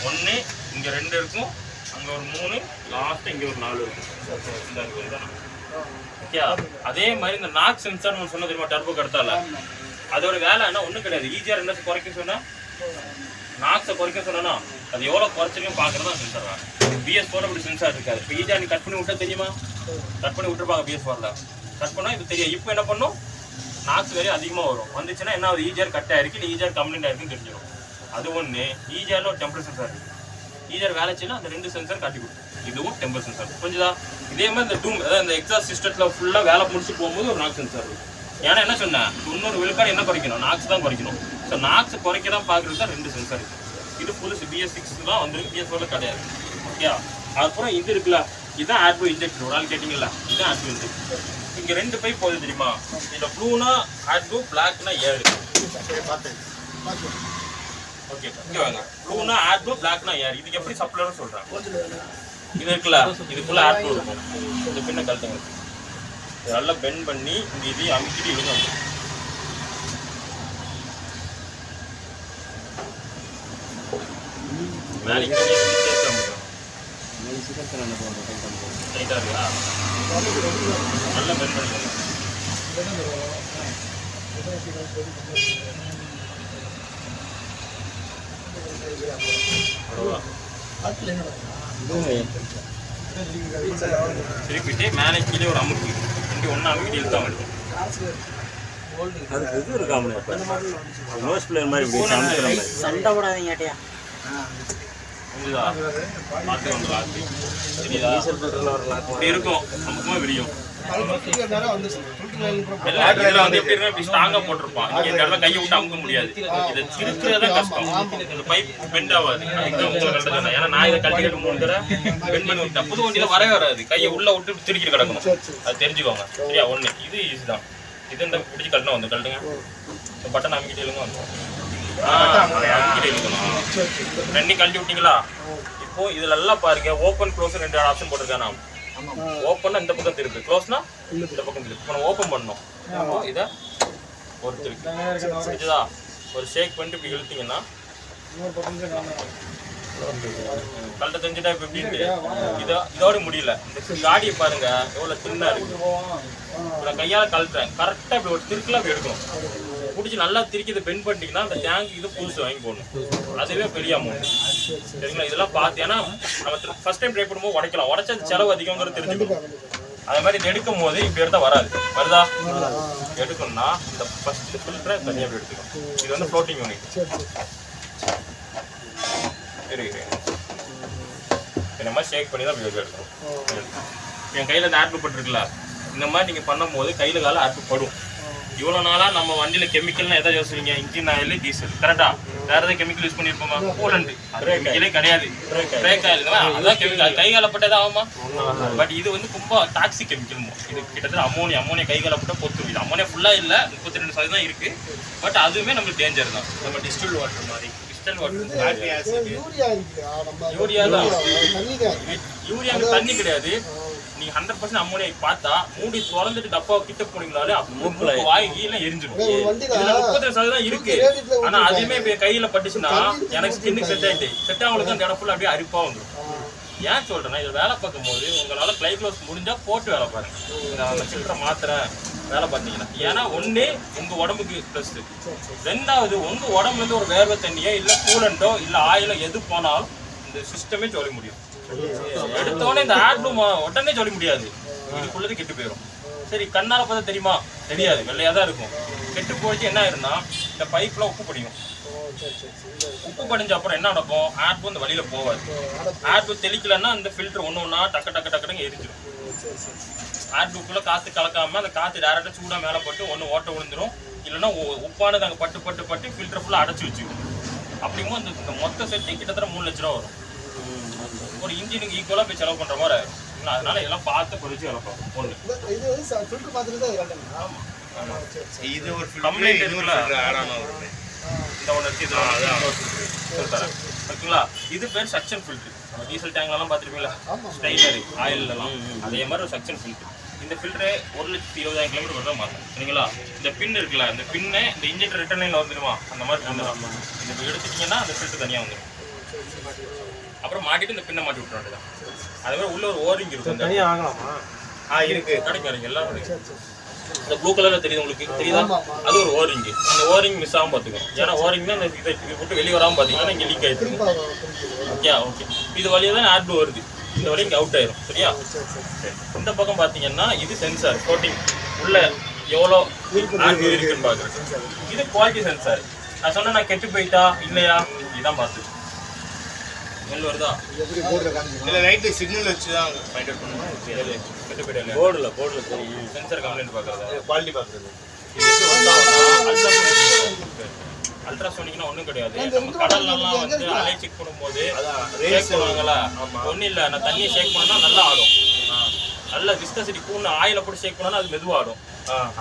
1 இங்கே 2 இருக்கும், அங்கே ஒரு 3, லாஸ்ட்டு இங்கே ஒரு 4 இருக்கும். இந்த ஓகே. அதே மாதிரி இந்த நாக் சென்சார் ஒன்று சொன்ன தெரியுமா, டர்போ கடத்தால? அதோட வேலை என்ன, ஒன்றும் கிடையாது. ஈஸியாக என்ன குறைக்க சொன்னால், நாக்ஸை குறைக்க சொன்னா அது எவ்வளோ குறைச்சிருக்குன்னு பார்க்குறது தான் சென்சார் வேலை. BS4 அப்படி சென்சார் இருக்காது. இப்போ ஈஸியாக நீ கட் பண்ணி விட்டா தெரியுமா? கட் பண்ணி விட்டுருப்பாங்க BS4ல. கட் பண்ணால் இது தெரியும். இப்போ என்ன பண்ணும், நாக்ஸ் வேறு அதிகமாக வரும். வந்துச்சுன்னா என்ன, ஒரு ஈஜிஆர் கட் ஆயிருக்கு, இல்லை ஈஜிஆர் கம்ப்ளைண்ட் ஆயிருக்குன்னு தெரிஞ்சிடும். அது ஒன்று. ஈஜிஆரில் ஒரு டெம்பரேச்சர் சென்சார் இருக்குது. ஈஜிஆர் வேலை செய்யலாம், அந்த 2 சென்சார் காட்டி கொடுக்கும். இதுவும் டெம்பரேச்சர் சென்சார். புரிஞ்சுதா? இதே மாதிரி இந்த டூம், அதாவது இந்த எக்ஸாஸ்ட் சிஸ்டத்தில் ஃபுல்லாக வேலை முடிச்சு போகும்போது ஒரு நாக்ஸ் சென்சார் இருக்கும். ஏன்னா என்ன சொன்னேன், 90 விழுக்காடு என்ன குறைக்கணும், நாக்ஸ் தான் குறைக்கணும். ஸோ நாக்ஸ் குறைக்க தான் பார்க்குறது தான் 2 சென்சார் இருக்குது. இது புதுசு BS6 தான் வந்துருக்கு, BS4ல கிடையாது. ஓகே. அப்புறம் இது இருக்குல்ல, இதுதான் ஆர்போ இன்ஜெக்டர். ஒரு ஆள் கேட்டிங்களா, இதுதான் ஆர்போ இன்ஜெக்டர். இங்க 2 பைப் போகுது தெரியுமா? இதுல ப்ளூனா ஆட் ப்ளூ, பிளாக்னா ஏர். ஓகே இங்க வாங்க. ப்ளூனா ஆட் ப்ளூ, பிளாக்னா ஏர். இதுக்கு எப்படி சப்ளைன்னு சொல்றேன். இது இருக்குல்ல, இதுக்குள்ள ஆட் ப்ளூ இருக்கும். இந்த பின்ன கழட்டுங்க. நல்லா பெண்ட் பண்ணி இந்த இதையும் அமுக்கிட்டு இழுங்க. மேலே சேர்த்து முடியும். ரைட்டா இருக்கா? நல்லா பெண்ட் பண்ணிக்கோங்க. திருப்பிட்டு மேலே கீழே ஒரு அமுக்கு இங்கே ஒன்றா அமுக்கிட்டு இழுத்தா மட்டும். அதுக்கு இது இருக்காமலே நோஸ் பிளேயர் மாதிரி இப்படி சமைக்கிற மாதிரி சண்டை போடாதீங்க கேட்டியா புரியுதா? பார்த்து வந்து லாக்கு தெரியுதா? இப்படி இருக்கும் நமக்குமே விரியும். இதுல வந்து எப்படி இருக்கு, இப்படி ஸ்ட்ராங்கா போட்டிருப்பான். இங்க இந்த இடத்துல கையை விட்டு அமுக்க முடியாது. இதை திருக்கிறதா கஷ்டம். இந்த பைப் பெண்ட் ஆகாது. அதுக்கு உங்களுக்கு கரெக்டாக. ஏன்னா நான் இதை கட்டிக்கிட்டு 3 தடவை பெண்ட் பண்ணி விட்டேன். புது வண்டியில வரவே வராது. கையை உள்ள விட்டு திருக்கிட்டு கிடக்கணும். அது தெரிஞ்சுக்கோங்க சரியா? ஒண்ணு இது ஈஸி தான். இது இந்த பிடிச்சி கட்டணும் வந்து கட்டுங்க. இந்த பட்டன் அமுக்கிட்டு இழுங்க வந்து அமுக்கிட்டு இழுக்கணும். 2 கழட்டி விட்டீங்களா? இப்போ இதுல எல்லாம் பாருங்க, ஓப்பன் க்ளோஸ் 2 ஆப்ஷன் போட்டிருக்கேன் நான். ஓப்பன்னா இந்த பக்கம் திருப்பு, க்ளோஸ்னா இந்த பக்கம் திருப்பு. இப்போ நம்ம ஓப்பன் பண்ணோம். அப்போ இதை ஒரு திருப்பி புரிஞ்சுதா? ஒரு ஷேக் பண்ணிட்டு இப்படி இழுத்தீங்கன்னா கழட்ட தெரிஞ்சுட்டா இப்போ எப்படின்ட்டு இதோட முடியல. இந்த காடியை பாருங்க எவ்வளோ சின்ன இருக்கு. நான் கையால் கழட்டுறேன். கரெக்டாக இப்படி ஒரு திருக்கலாம் அப்படி எடுக்கணும். பிடிச்சி நல்லா திருக்கி இதை பெண்ட் பண்ணிட்டீங்கன்னா அந்த டேங்க் இது புதுசு வாங்கி போடணும். அதுவே பெரிய அமௌண்ட் சரிங்களா? இதெல்லாம் பார்த்து ஏன்னா நம்ம ஃபர்ஸ்ட் டைம் ட்ரை பண்ணும்போது உடைக்கலாம். உடைச்சா அது செலவு அதிகங்கிறது தெரிஞ்சுக்கணும். அதே மாதிரி இது எடுக்கும் போது இப்படி எடுத்தால் வராது. வருதா? எடுக்கணும்னா இந்த ஃபர்ஸ்ட் ஃபில்டரை தனியாக அப்படி எடுத்துக்கணும். இது வந்து ஃப்ளோட்டிங் யூனிட். சரி இந்த மாதிரி ஷேக் பண்ணி தான் அப்படி எடுக்கணும். என் கையில் இந்த ஆட் பட்டுருக்குல்ல, இந்த மாதிரி நீங்கள் பண்ணும்போது கையில் கால ஆட் படும். இவ்வளோ நாளாக நம்ம வண்டியில் கெமிக்கல்னா எதாவது யோசிப்பீங்க, இன்ஜின் ஆயில், டீசல் கரெக்டா? வேற ஏதாவது கெமிக்கல் யூஸ் பண்ணியிருப்போமா? கூலண்ட் கெமிக்கலே கிடையாது. பிரேக் ஆயில் அதான் கெமிக்கல். கை காலப்பட்டது ஆகுமா? பட் இது வந்து ரொம்ப டாக்ஸிக் கெமிக்கல். இது கிட்டத்தட்ட அமோனியா கை காலப்பட்ட பொத்து. இது அமோனியா ஃபுல்லாக இல்லை, 32% தான் இருக்குது. பட் அதுவுமே நம்மளுக்கு டேஞ்சர் தான். நம்ம டிஸ்டில் வாட்டர் மாதிரி யூரியா தண்ணி கிடையாது. நீங்க 100% அம்மோனியா பார்த்தா மூடி திறந்துட்டு டப்பா கிட்ட போனீங்களாலே வாய் கீழே எரிஞ்சிடும். 32% இருக்கு. ஆனா அதுவுமே கையில பட்டுச்சுன்னா எனக்கு ஸ்கின்னுக்கு செட் ஆகுது. அந்த இடம் ஃபுல்லா அப்படியே அரிப்பா வந்துடும். ஏன் சொல்றேன்னா இதில் வேலை பார்க்கும் போது உங்களால கிளைக்ளோஸ் முடிஞ்சா போட்டு வேலை பாருங்க. அந்த ஃபில்டரை மாத்திரை வேலை பார்த்தீங்கன்னா, ஏன்னா ஒன்று உங்க உடம்புக்கு ப்ளஸ், 2வது உங்க உடம்புல இருந்து ஒரு வேர்வை தண்ணியோ இல்லை கூலண்டோ இல்லை ஆயிலோ எது போனாலும் இந்த சிஸ்டமே சொல்ல முடியும். எடுத்தோடனே இந்த ஆட் உடனே சொல்ல முடியாது. இதுக்குள்ளது கெட்டு போயிடும். சரி கண்ணால பார்த்தா தெரியுமா? தெரியாது, வெள்ளையா தான் இருக்கும். கெட்டு போயிடுச்சு என்ன ஆயிருன்னா இந்த பைப்ல உப்பு படியும். உப்பு படிஞ்ச அப்புறம் என்ன நடக்கும்? ஆட் இந்த வழியில போவாது. ஆட் தெளிக்கலன்னா இந்த ஃபில்டர் ஒண்ணு டக்கு டக்கு டக்குன்னு எரிஞ்சிடும். ஆட் புக்குள்ள காத்து கலக்காம அந்த காத்து டேரக்டா சூடா மேல போட்டு ஒண்ணு ஓட்ட விழுந்துடும். இல்லைன்னா உப்பானது அங்கே பட்டு பட்டு பட்டு ஃபில்டர் ஃபுல்லா அடைச்சி வச்சுக்கும். அப்படிங்கும் இந்த மொத்த செட்டு கிட்டத்தட்ட 3 லட்ச ரூபா வரும். ஒரு இன்ஜினுக்கு ஈக்குவலா போய் செலவு பண்ற மாதிரி இருக்கும். அதனால இதெல்லாம் பார்த்து பொறிச்சு வேலை பார்க்கும். ஒண்ணு இது ஒரு கம்ப்ளைண்ட் இருக்குல்ல, இந்த ஒன்று இருக்கு. ஓகேங்களா? இது பேர் சக்ஷன் ஃபில்டர். டீசல் டேங்க்லாம் பார்த்துருப்பீங்களா, ஸ்டைலரு ஆயிலெல்லாம் அதே மாதிரி ஒரு சக்ஷன் ஃபில்டர். இந்த ஃபில்டரு 1,20,000 கிலோமீட்டர் வரதான் மாற்றணும் சரிங்களா? இந்த பின் இருக்குல்ல, இந்த பின்னை இந்த இன்ஜெக்டர் ரிட்டர்ன் லைனில் வந்துடுமா அந்த மாதிரி பின்னு இந்த எடுத்துட்டீங்கன்னா அந்த ஃபில்டர் தனியாக வந்துடும். அப்புறம் மாட்டிட்டு இந்த பின்னை மாட்டி விட்டுற வேண்டியதான். அதே மாதிரி உள்ள ஒரு ஓரிங் இருக்கும். தனியாக வாங்கலாமா? இருக்கு, கிடைக்கும் எல்லாம். இந்த ப்ளூ கலர்ல தெரியுது உங்களுக்கு, தெரியுதா? அது ஒரு ஓரிங். அந்த ஓரிங் மிஸ் ஆகாம பார்த்துக்கணும். ஏன்னா ஓரிங் தான் இதை விட்டு வெளியே வராமல் பார்த்தீங்கன்னா இங்கே லீக் ஆகிட்டு. ஓகே, இது வழியாக தான் ஆட் ப்ளூ வருது. இந்த வழி இங்கே அவுட் ஆயிரும் சரியா? இந்த பக்கம் பார்த்தீங்கன்னா இது சென்சார் கோட்டிங். உள்ள எவ்வளோ ஆட் ப்ளூ இருக்குன்னு பார்க்குறது. இது குவாலிட்டி சென்சார். நான் சொன்னேன் நான் கெட்டு போயிட்டா இல்லையா இதுதான் பார்த்து நெல் வருதா இல்லை ரைட்டு சிக்னல் வச்சு தான் ஃபைண்ட் அவுட் பண்ணுவோம். கெட்டு போயிட்டா போர்டில் தெரியும். சென்சார் கம்ப்ளைண்ட் பார்க்குறது, குவாலிட்டி பார்க்குறது. அல்ட்ராசோனிக்னா ஒன்றும் கிடையாது. நம்ம கடல்லாம் வந்து அலை செக் பண்ணும்போது ஷேக் பண்ணுவாங்களா, ஒன்றும் இல்லை. நான் தண்ணியை ஷேக் பண்ணா நல்லா ஆடும். நல்ல விஸ்கசிட்டி கூண்ணு ஆயில போட்டு ஷேக் பண்ணாலும் அது மெதுவாடும்.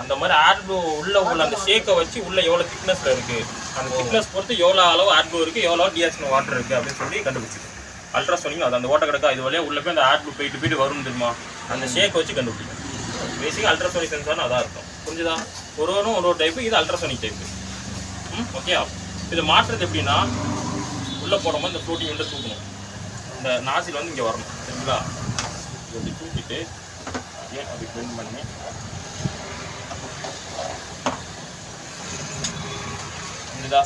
அந்த மாதிரி ஆட்ப்ளூ உள்ள அந்த ஷேக்கை வச்சு உள்ள எவ்வளோ திக்னஸ்ல இருக்கு, அந்த திக்னஸ் பொறுத்து எவ்வளோ அளவு ஆட்ப்ளூ இருக்கு, எவ்வளோ டிஹெச்என் வாட்டர் இருக்கு அப்படின்னு சொல்லி கண்டுபிடிச்சிருக்கு. அல்ட்ராசோனிக் அது அந்த ஓட்ட கிடக்கா இது வழியா உள்ள போய் அந்த ஆட்ப்ளூ போயிட்டு வரும் தெரியுமா, அந்த ஷேக்கை வச்சு கண்டுபிடிக்கும். பேசிக்காக அல்ட்ராசோனிக் சென்சார்னு அதான் இருக்கும். புரிஞ்சுதா? ஒரு டைப்பு, இது அல்ட்ராசோனிக் டைப்பு. ஓகே. இதை மாற்றுறது எப்படின்னா உள்ளே போடும்போது இந்த ஃப்ளோட்டிங் வந்து தூக்கணும். இந்த நாசில் வந்து இங்கே வரணும். சரிங்களா? இப்படி தூக்கிட்டு ஏன் அப்படி பெண்ட் பண்ணி புரிஞ்சுதா?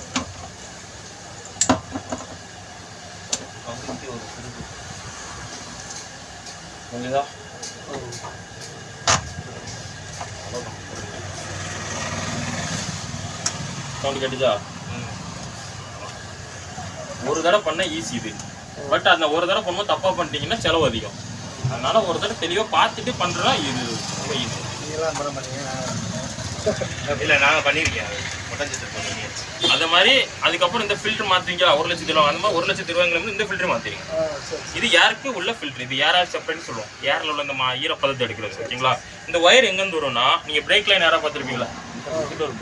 புரிஞ்சுதா? சவுண்ட் கேட்டுச்சா? ஒரு தடவை பண்ண ஈஸி இது. பட் அந்த ஒரு தடவை பண்ணும்போது தப்பா பண்ணிட்டீங்கன்னா செலவு அதிகம். அதனால ஒரு தடவை தெளிவாக பார்த்துட்டு பண்றதா இது ரொம்ப ஈஸி. இல்லை நாங்கள் பண்ணியிருக்கேன். அந்த மாதிரி அதுக்கப்புறம் இந்த ஃபில்டர் மாற்றிங்களா 1,00,000 ரூபா, அந்த மாதிரி 1,00,000 ரூபாய்ங்கிறது இந்த ஃபில்டர் மாற்றிங்க. இது ஏருக்கு உள்ள ஃபில்டர், இது ஏராக செப்பரேட்னு சொல்லுவோம். ஏரில் உள்ள இந்த ஈரப்பதத்தை எடுக்கிறது. ஓகேங்களா? இந்த ஒயர் எங்கேருந்து வரும்னா, நீங்கள் பிரேக் லைன் யாராவது பார்த்துருப்பீங்களா?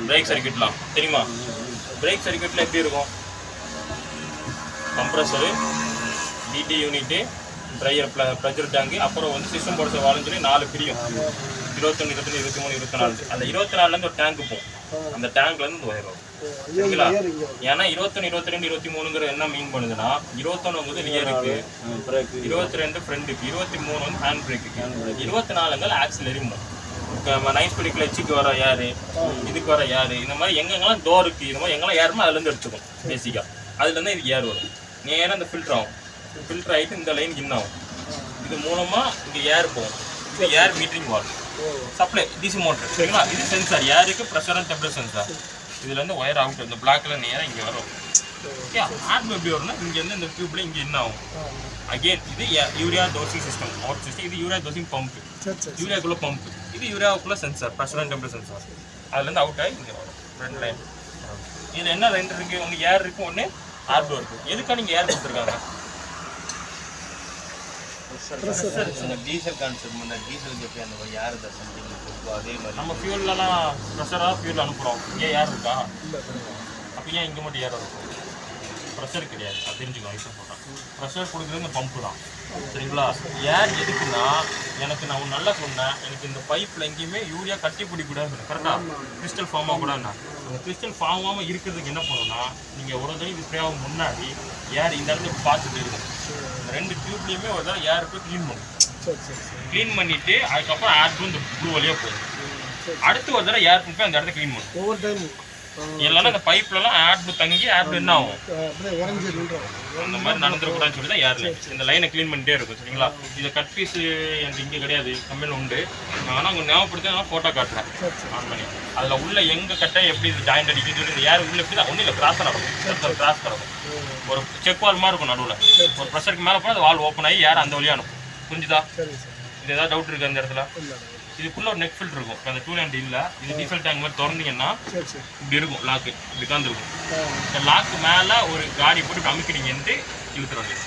பிரேக் சர்க்கியூட்லாம் தெரியுமா? பிரேக் சர்க்கியூட்டில் எப்படி இருக்கும்? Compressor, DD unit, dryer, pressure tank, அப்புறம் வந்து சிஸ்டம் போட வால்னு சொல்லி 4 பிரியும். 21, 22, 23, 24. அந்த 24லேருந்து ஒரு டேங்க்கு போகும். அந்த டேங்க்லேருந்து இந்த ஒயர் வரும். சரிங்களா? ஏன்னா 21, 22, 23ங்கிற என்ன மீன் பண்ணுதுன்னா, 21 வந்து ரியருக்கு, 22 ஃப்ரண்ட்டுக்கு, 23 வந்து ஹேண்ட் பிரேக்குக்கு, 24 ஆக்சிலரி மூவ். நைட் ஸ்பீடு கிளச்சுக்கு வர யாரு, இதுக்கு வர யாரு, இந்த மாதிரி எங்கெங்கெல்லாம் டோருக்கு இந்த மாதிரி எங்கெல்லாம் ஏறுமோ அதுலேருந்து எடுத்துக்கும். பேசிக்காக அதுலேருந்து இது ஏர் வரும். நேராக இந்த ஃபில்டர் ஆகும். ஃபில்டர் ஆகிட்டு இந்த லைன் இன் ஆகும். இது மூலமாக இங்கே ஏர் போகும். இது air metering valve supply DC motor. சரிங்களா? இது சென்சார், ஏருக்கு ப்ரெஷர் அண்ட் டெம்பரேச்சர் சென்சார். இதுலேருந்து ஒயர் அவுட் இந்த பிளாக்ல நேராக இங்கே வரும். ஓகே. ஆட்பு எப்படி வரும்னா இங்கேருந்து இந்த டியூப்ல இங்கே என்ன ஆகும். அகெயின் இது urea dosing system, out system. இது யூரியா டோசிங் பம்ப், யூரியாக்குள்ள பம்ப். இது யூரியாவுக்குள்ள sensor, pressure and temperature sensor. அதுலேருந்து அவுட் ஆகி இங்கே வரும். 2 லைன். இதில் என்ன 2 இருக்குது? ஒன்று ஏர் இருக்குது, ஒன்று ஆர்டோ இருக்குது. எதுக்காக நீங்கள் ஏர் கொடுத்துருக்காங்க? டீசல் கான்செப்ட் பண்ண டீசலுக்கு எப்படி அந்த மாதிரி யார் சம்திங் அதே மாதிரி நம்ம ஃபியூல்லாம் ப்ரெஷராக ஃபியூல் அனுப்புகிறோம். இங்கே ஏர் இருக்கா? அப்போ ஏன் இங்கே மட்டும் ஏர் இருக்கும்? ப்ரெஷர் கிடையாது. அது தெரிஞ்சுக்கணும். இப்போ போட்டால் ப்ரெஷர் கொடுக்குறது இந்த பம்பு தான். சரிங்களா? ஏர் எதுக்குன்னா, எனக்கு நான் நல்லா சொன்னேன், எனக்கு இந்த பைப்பில் எங்கேயுமே யூரியா கட்டி பிடிக்கூடாது. கரெக்டாக கிறிஸ்டல் ஃபார்ம் ஆகக்கூடாதுண்ணா. அந்த கிறிஸ்டல் ஃபார்ம் ஆகாமல் இருக்கிறதுக்கு என்ன பண்ணணும்னா, நீங்கள் ஒரு தடவை ஸ்ப்ரே ஆகும் முன்னாடி ஏர் இந்த இடத்துல பார்த்துட்டு இருக்கும். இந்த 2 டியூப்லேயுமே ஒரு தடவை ஏர் போய் க்ளீன் பண்ணும். க்ளீன் பண்ணிவிட்டு அதுக்கப்புறம் ஏர் இந்த ப்ளூ வழியாக போகும். அடுத்து ஒரு தடவை ஏர் போய் அந்த இடத்த க்ளீன் பண்ணும். ஒவ்வொரு டைம் இல்லைன்னா இந்த பைப்லலாம் ஏர் தங்கி ஏர் என்ன ஆகும், அந்த மாதிரி நடந்துடக்கூடாதுன்னு சொல்லி தான் ஏர் லைன் இந்த லைனை க்ளீன் பண்ணிட்டே இருக்கும். சரிங்களா? இதை கட் பீஸ் எனக்கு இங்கே கிடையாது, கம்பெனியில் உண்டு. ஆனால் அவங்க ஞாபகப்படுத்தி நான் ஃபோட்டோ காட்டுறேன் ஆன் பண்ணி. அதில் உள்ள எங்கே கட்ட எப்படி இது ஜாயிண்ட் அடிக்குன்னு சொல்லி இந்த ஏர் உள்ள எப்படி தான் ஒன்றும் இல்லை, கிராஸ் நடக்கும். கிராஸ் நடக்கும். ஒரு செக் வால் மாதிரி இருக்கும் நடுவில். ஒரு ப்ரெஷருக்கு மேலே போனால் அந்த வால் ஓப்பன் ஆகி ஏர் அந்த வழியாக அனுப்பும். புரிஞ்சுதா? இது ஏதாவது டவுட் இருக்குது அந்த இடத்துல? இதுக்குள்ள ஒரு நெக் ஃபில்டர் இருக்கும். அந்த 2 லைன் இல்லை, இது டீசல் டேங்க் மாதிரி திறந்தீங்கன்னா இப்படி இருக்கும். லாக்கு இப்படி காந்துருக்கும். இந்த லாக்கு மேலே ஒரு காடி போட்டு அமுக்கிட்டீங்கன்ட்டு இழுத்துற வேண்டியது.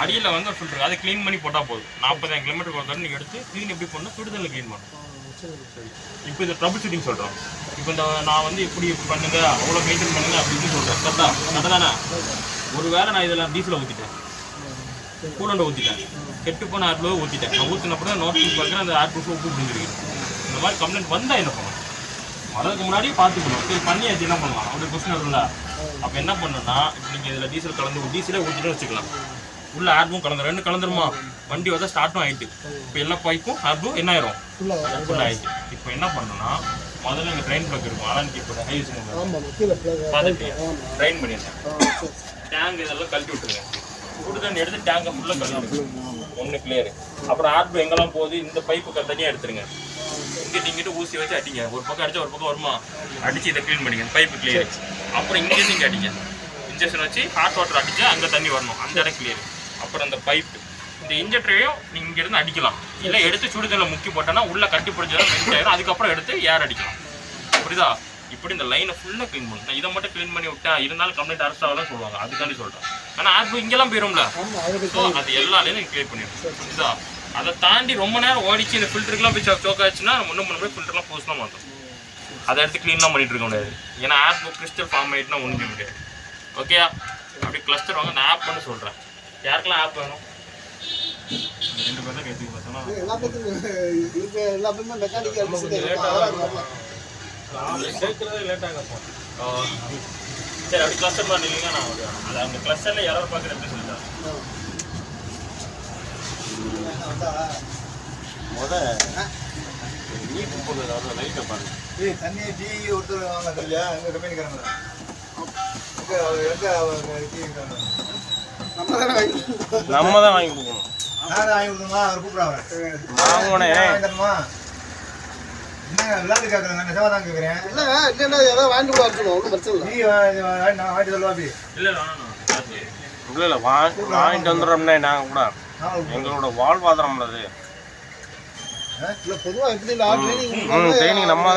அடியில் வந்து ஒரு ஃபில்டர், அதை க்ளீன் பண்ணி போட்டால் போதும். 40,000 கிலோமீட்டர் ஒரு தடவை நீங்கள் எடுத்து க்ளீன் எப்படி பண்ணணும், சுடுதலில் க்ளீன் பண்ணணும். சரி, இப்போ இந்த ட்ரபிள் ஷூட்டிங் சொல்கிறோம். இப்போ இந்த நான் வந்து இப்படி பண்ணுங்க, அவ்வளோ மெயின்டைன் பண்ணுங்க அப்படின்னு சொல்கிறேன். கரெக்டா? கரெக்டாக தானே? ஒரு வேளை நான் இதில் டீசலை ஊற்றிட்டேன், கூலண்டை ஊற்றிட்டேன், கெட்டு போன ஆர்ப்ளோ ஊற்றிட்டேன். நான் ஊற்றினப்போ நோட்டீஸ் பார்க்குறேன் அந்த ஆர்ப்ளோ உப்பு பிடிச்சிருக்கு. இந்த மாதிரி கம்ப்ளைண்ட் வந்தால் என்ன பண்ணணும்? வரதுக்கு முன்னாடியே பார்த்துக்கணும். சரி பண்ணியாச்சு என்ன பண்ணலாம்? அப்படி கொஸ்டின் இருக்குல்ல. அப்போ என்ன பண்ணணும்னா, இப்போ நீங்கள் இதில் டீசல் கலந்து டீசலே ஊற்றிட்டு வச்சுக்கலாம். உள்ள ஆர்பும் கலந்து 2 கலந்துருமா, வண்டி வந்து ஸ்டார்ட்டும் ஆகிட்டு. இப்போ எல்லா பைப்பும் ஆர்பும் என்ன ஆயிரும், ஃபுல் ஆகிட்டு. இப்போ என்ன பண்ணணும்னா, முதல்ல இங்கே ட்ரெயின் பிளக் இருக்கும். ஆனால் இப்போ ஹைஸ் பார்த்துட்டு ட்ரெயின் பண்ணிடுறேன். டேங்க் இதெல்லாம் கழட்டி விட்டுருங்க. சுடு தண்ணி எடுத்து டேங்கை ஃபுல்லாக கழுவிடுங்க. 1 கிளியரு. அப்புறம் ஆர்பு எங்கெல்லாம் போகுது இந்த பைப்பு தனியாக எடுத்துருங்க. இங்கிட்டு ஊசி வச்சு அடிங்க. ஒரு பக்கம் அடிச்சா ஒரு பக்கம் வருமா, அடிச்சு இதை க்ளீன் பண்ணிங்க. Pipe clear. அப்புறம் இங்கேருந்து இங்கே அடிங்க. இன்ஜெக்ஷன் வச்சு ஹாட் வாட்டர் அடிச்சா அங்கே தண்ணி வரணும், அந்த இடம் கிளியர். அப்புறம் அந்த பைப்பு இந்த இன்ஜெக்டரையும் நீங்கள் இங்கேருந்து அடிக்கலாம். இல்லை எடுத்து சுடுதலில் முக்கி போட்டோன்னா உள்ளே கட்டி பிடிச்சதான் மெல்ட் ஆயிரும். அதுக்கப்புறம் எடுத்து ஏர் அடிக்கலாம். புரியுதா? இப்படி இந்த லைனை ஃபுல்லாக க்ளீன் பண்ணணும். நான் இதை மட்டும் க்ளீன் பண்ணி விட்டா இருந்தாலும் கம்ப்ளைண்ட் அரெஸ்ட் ஆகலாம் சொல்லுவாங்க. அதுக்காண்டி சொல்கிறேன். ஆனால் ஆர்பு இங்கெல்லாம் போயிடும்ல, ஸோ அது எல்லா லைனும் கிளியர் பண்ணிடும். புரியுதா? அதை தாண்டி ரொம்ப நேரம் ஓடிச்சு இந்த ஃபில்டருக்குலாம் போய் சோக் ஆச்சுன்னா நம்ம இன்னும் போய் ஃபில்டர்லாம் போஸ்ட் தான் மாட்டோம். அதை எடுத்து க்ளீன்லாம் பண்ணிட்டு இருக்க முடியாது. ஏன்னா ஆப் கிறிஸ்டல் ஃபார்ம் ஆகிட்டுனா ஒன்றும் செய்ய முடியாது. ஓகேயா? அப்படி கிளஸ்டர் வாங்க. நான் ஆப் பண்ண சொல்கிறேன். யாருக்கெல்லாம் ஆப் வேணும்? 2 பேர் தான் கேட்டுக்கு பார்த்தோன்னா எல்லாமே மெக்கானிக்கல் சேர்க்கறதே லேட்டாக சரி அப்படி கிளஸ்டர் பண்ணிங்கன்னா நான் அது அந்த கிளஸ்டரில் யாராவது பார்க்குற எப்படி சொல்லிட்டேன். நீட்டு போடுறது லைட்டை பாருங்க. தண்ணி டீ ஒருத்தர் வாங்க இல்லையா எங்கள் கம்பெனிக்காரங்க நம்ம தான் வாங்கி கொடுக்கணும். நான் வாங்கி கொடுத்துமா அவர் கூப்பிடுறாங்க வாங்கினே என்ன விளையாட்டு கேட்குறாங்க நெசவா தான் கேட்குறேன். இல்லை ஏதாவது வாங்கிட்டு கூட வச்சுக்கணும் ஒன்றும் பிரச்சனை இல்லை. டீ நான் வாங்கிட்டு சொல்லுவா அப்படி இல்லை இல்லை வாங்கிட்டு வந்துடுறோம்னே நாங்கள் கூட எங்களோட வாழ்வாதாரம் உள்ளது. இல்லை பொதுவாக எப்படி இல்லை ட்ரைனிங் நம்ம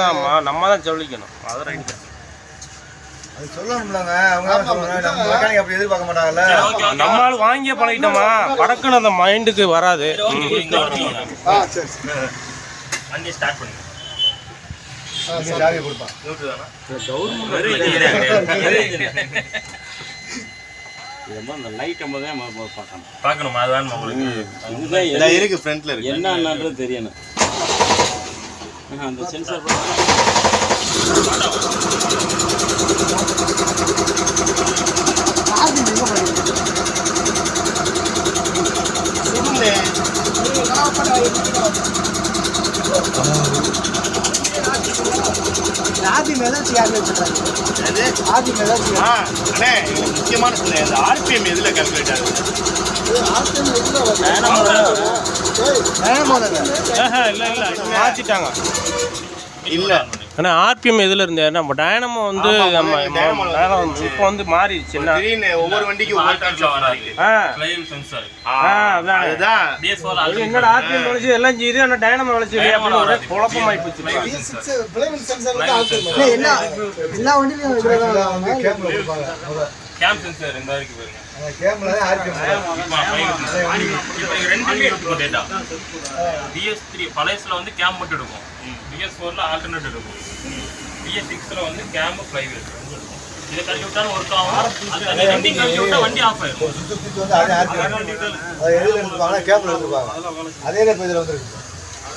தான் சொல்லிக்கணும். அது ரைட்டு. அது சொல்லணும்லங்க அவங்க நம்ம மெக்கானிக் அப்படி எதிர்பார்க்க மாட்டாங்கல்ல. நம்மளால வாங்கியே பழகிட்டோமா படக்குன்னு அந்த மைண்டுக்கு வராது. சரி வண்டி ஸ்டார்ட் பண்ணுங்க. சாவியை கொடுப்பான் அந்த லைட் நம்ம தான் பார்க்கணுமா? அது வேணுமா உங்களுக்கு? இதுதான் இருக்கு ஃப்ரண்ட்ல இருக்கு. என்னன்றது தெரியணும். அந்த சென்சார் ஆதி மேதாச்சு யாருன்னு வச்சுருக்காங்க. ஆதி மேதாச்சு அண்ணே முக்கியமான சொன்ன இந்த ஆர்பிஎம் எதுல கால்குலேட் ஆகுது? இல்லை மாற்றிட்டாங்க. இல்லை ஆனால் ஆர்பிஎம் எதில் இருந்து நம்ம டைனமோ வந்து நம்ம இப்போ வந்து மாறிடுச்சு. திடீர்னு ஒவ்வொரு வண்டிக்கும் ஒவ்வொரு சென்சார் அதுதான் என்னோட ஆர்பிஎம் வளைச்சு எல்லாம் செய்யுது. ஆனால் டைனமோ வளைச்சு அப்படின்னு ஒரே குழப்பமாகி போச்சு. எல்லா வண்டியிலும் கேம்ல கொடுப்பாங்க கேம் சென்சார் இந்த வரைக்கும் பாருங்க. கேம்ல ரெண்டுமே எடுத்துக்கோ டேட்டா. BS3 பழையசுல வந்து கேம் மட்டும் எடுக்கும். BS4ல ஆல்டர்னேட் எடுக்கும். BS6ல வந்து கேம் ஃப்ளைவீல் எடுக்கும். இதை கழட்டி விட்டாலும் ஒர்க் ஆகும். அந்த ரெண்டையும் கழட்டி விட்டா வண்டி ஆஃப் ஆயிடும். எதில் எடுத்துப்பாங்கன்னா கேம்ல எடுத்துப்பாங்க. அதே இப்போ இதில் வந்துருக்கு.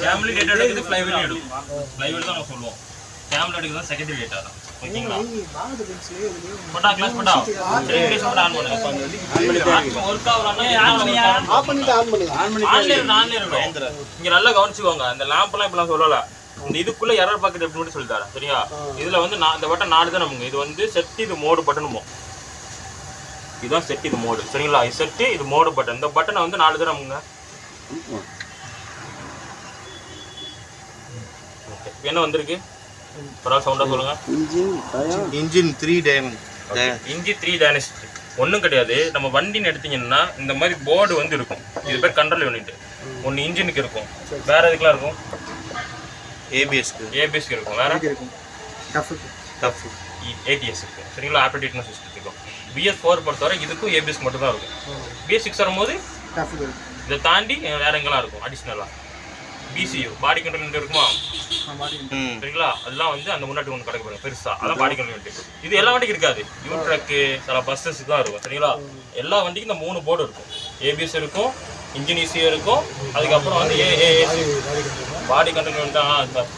கேம்ல டேட்டா எடுக்குது, ஃப்ளைவீல் எடுக்கும். ஃப்ளைவீல் தான் நம்ம சொல்லுவோம். கேம்ல எடுக்குது செகண்டரி டேட்டா தான். ஓகேங்களா? போட்டா கிளாஸ் போட்டா இங்கிலீஷ் போட்டா ஆன் பண்ணுங்க. ஒர்க் ஆவறானே ஆஃப் பண்ணிட்டு ஆன் பண்ணுங்க. ஆன்லைன் இங்க நல்லா கவனிச்சுக்கோங்க. இந்த லாம்ப்லாம் இப்பலாம் சொல்லல. இந்த இதுக்குள்ள எரர் பாக்கெட் எப்படி மட்டும் சொல்லி தரேன். சரியா? இதுல வந்து இந்த பட்டன் 4 தான் நமக்கு. இது வந்து செட் இது மோடு பட்டனுமோ. இதுதான் செட் இது மோடு. சரிங்களா? இது செட் இது மோடு பட்டன். இந்த பட்டனை வந்து 4 தான் நமக்கு. ஓகே. என்ன வந்திருக்கு? பரவ சவுண்டா சொல்லுங்க. Engine 3 diamond. இன்ஜின் 3 டைனஸ்டி ஒன்றும் கிடையாது. நம்ம வண்டின்னு எடுத்தீங்கன்னா இந்த மாதிரி போர்டு வந்து இருக்கும். இது பேர் கண்ட்ரோல் யூனிட். ஒன்று இன்ஜினுக்கு இருக்கும். வேற எதுக்கெல்லாம் இருக்கும்? ஏபிஎஸ்க்கு இருக்கும். வேற டஃப் ATS இருக்கும். சரிங்களா? ஆப்ரேட்டிங் சிஸ்டத்துக்கும். BS4 பொறுத்தவரை இதுக்கும் ஏபிஎஸ் மட்டும் தான் இருக்கும். BS6 வரும்போது இதை தாண்டி வேற எங்கெல்லாம் இருக்கும் அடிஷ்னலாக. BCU பாடி கண்ட்ரோல் யூனிட் இருக்குமா? சரிங்களா? அதெல்லாம் வந்து அந்த முன்னாடி ஒன்று கிடக்கு பாருங்க பெருசா. அதான் பாடி கண்ட்ரோல் யூனிட். இது எல்லா வண்டிக்கும் இருக்காது. யூ ட்ரக்கு சில பஸ்ஸஸ் தான் இருக்கும். சரிங்களா? எல்லா வண்டிக்கும் இந்த 3 போர்டு இருக்கும். ஏபிஎஸ் இருக்கும், இன்ஜின் ECU இருக்கும், அதுக்கப்புறம் வந்து பாடி கண்ட்ரோல் யூனிட்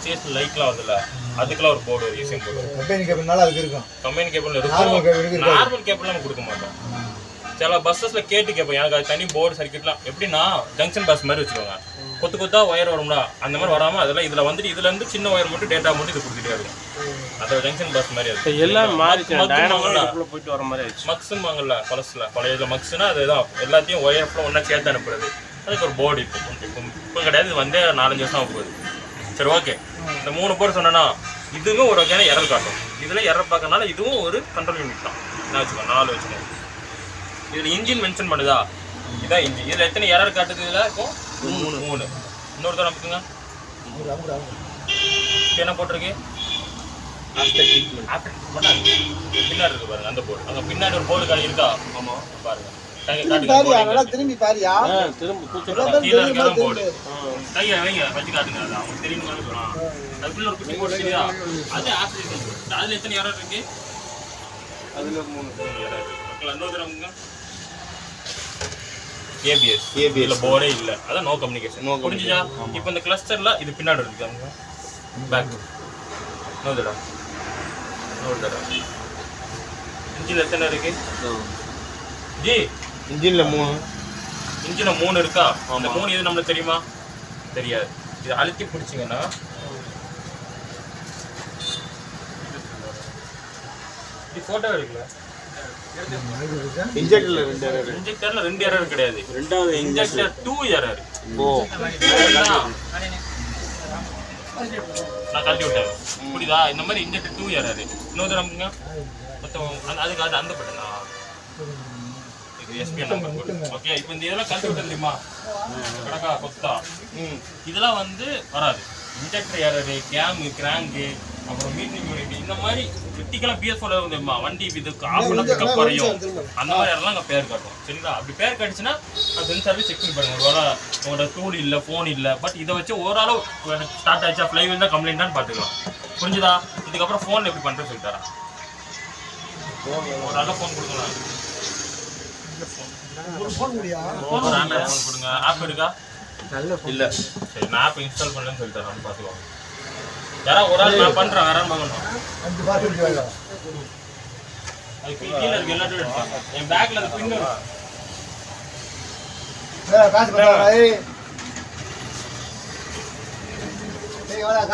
சேஸ் லைட்லாம் வருதுல்ல அதுக்கெல்லாம் ஒரு போர்டு ECM போர்டு. கம்பெனி கேபிள்னால அதுக்கு இருக்கும். கம்பெனி கேபிள் இருக்கும். நார்மல் கேபிள் நம்ம கொடுக்க மாட்டோம். சில பஸ்ஸஸ்ல கேட்டு கேட்போம். எனக்கு அது தனி போர்டு சர்க்கியூட்லாம் எப்படின்னா ஜங்ஷன் பஸ் மாதிரி வச்சுக்கோங்க. கொத்து கொத்தா ஒயர் வரும்டா அந்த மாதிரி வராமல் அதெல்லாம் இதில் வந்துட்டு இதுல இருந்து சின்ன ஒயர் மட்டும் டேட்டா மட்டும் இது கொடுத்துட்டே இருக்கும். அதோட ஜங்ஷன் பஸ் மாதிரி அது எல்லாம் போயிட்டு வர மாதிரி மக்ஸுன்னு வாங்கல பழசுல பழைய இதில் மக்ஸுன்னா அதுதான் எல்லாத்தையும் ஒயர் ஃபுல்லாக ஒன்றா சேர்த்து அனுப்புறது. அதுக்கு ஒரு போர்டு இப்போ கிடையாது. இது வந்து 4-5 வருஷம் ஆக போகுது. சரி ஓகே. இந்த 3 போர்டு சொன்னேன்னா இதுவுமே ஒரு வகையான எரர் காட்டும். இதில் எரர் பார்க்கறனால இதுவும் ஒரு கண்ட்ரோல் யூனிட் தான். என்ன வச்சுக்கோங்க 4 வச்சுக்கோங்க. இதில் இன்ஜின் மென்ஷன் பண்ணுதா? இதான் இன்ஜின். இதில் எத்தனை எரர் காட்டுது? இதில் இருக்கும் 3. இன்னொரு தடவை நமக்குங்க என்ன போட்டிருக்கு? பின்னாடி இருக்கு பாருங்க அந்த போர்டு. அங்கே பின்னாடி ஒரு போர்டு இருக்கா? ஆமாம் பாருங்க. பாரியா நல்லா திரும்பி பாரியா திரும்ப தூக்கி கீழே இருக்கிற போர்டு கையை வைங்க வச்சு காட்டுங்க. அது அவங்க தெரியும் சொல்லலாம். அதுக்குள்ள ஒரு குட்டி போர்டு தெரியுதா? அது ஆக்சிஜன் போர்டு. அதுல எத்தனை எரர் இருக்கு? அதுல 3 எரர் இருக்கு. இன்னொரு தடவை ஏபிஎஸ் இல்ல போர்டே இல்ல. அதான் நோ கம்யூனிகேஷன். புரிஞ்சுச்சா? இப்போ இந்த கிளஸ்டர்ல இது பின்னாடி இருக்கு. அவங்க பேக் நோ தடவை இன்ஜின் எத்தனை இருக்கு ஜி? இன்ஜின்ல 3 இன்ஜின்ல 3 இருக்கா? அந்த 3 எது நம்மளுக்கு தெரியுமா? தெரியாது. இது அழுத்தி பிடிச்சிங்கன்னா இது போட்டோ எடுக்கல. இன்ஜெக்டர்ல 2 எரர். இன்ஜெக்டர்ல 2 எரர் கிடையாது. ரெண்டாவது இன்ஜெக்டர் 2 எரர். ஓ நான் கழட்டி விட்டேன். புரியுதா? இந்த மாதிரி இன்ஜெக்டர் 2 எரர். இன்னொரு தடவைங்க மொத்தம் அதுக்கு அது அந்த பட்டனா இது எஸ்பி நம்பர். ஓகே, இப்போ இந்த இதெல்லாம் கழட்டி விட்டது தெரியுமா? கடக்கா கொத்தா இதெல்லாம் வந்து வராது. இன்ஜெக்டர் எரர், கேம், கிராங்கு, அப்புறம் மீட்டிங் யூனிட், இந்த மாதிரி கிரிட்டிக்கலாக பிஎஸ்4 தெரியுமா? வண்டி இதுக்கு ஆஃப் பண்ண பிக்கப் குறையும். அந்த மாதிரி எல்லாம் அங்கே பேர் காட்டும். சரிங்களா? அப்படி பேர் காட்டுச்சுன்னா அது சென்சார்வே செக் பண்ணி பாருங்க. ஒருவேளை உங்களோட டூல் இல்லை, ஃபோன் இல்லை, பட் இதை வச்சு ஓரளவு ஸ்டார்ட் ஆச்சா, ஃப்ளைவில் தான் கம்ப்ளைண்ட் தான் பார்த்துக்கலாம். புரிஞ்சுதா? இதுக்கப்புறம் ஃபோன் எப்படி பண்ணுறது சொல்லிட்டாரா? ஒரு நல்ல ஃபோன் கொடுக்கலாம். ஒரு ஃபோன் முடியா ஒரு ஆண்ட்ராய்ட் ஃபோன் கொடுங்க. ஆப் இருக்கா? இல்லை. சரி, நான் ஆப் இன்ஸ்டால் பண்ணலன்னு சொல்லிட்டேன். நம்ம பார்த்துக்குவோம். யாராவது ஒரு ஆள் நான் பண்ணுறேன், யாராவது பார்க்கணும். 5 பாத்து வாங்க. அது கீழே இருக்கு, எல்லாத்தையும் எடுப்பாங்க. என் பேக்கில் அந்த பின்னு காசு பத்தாதா? ஏய் வாடா.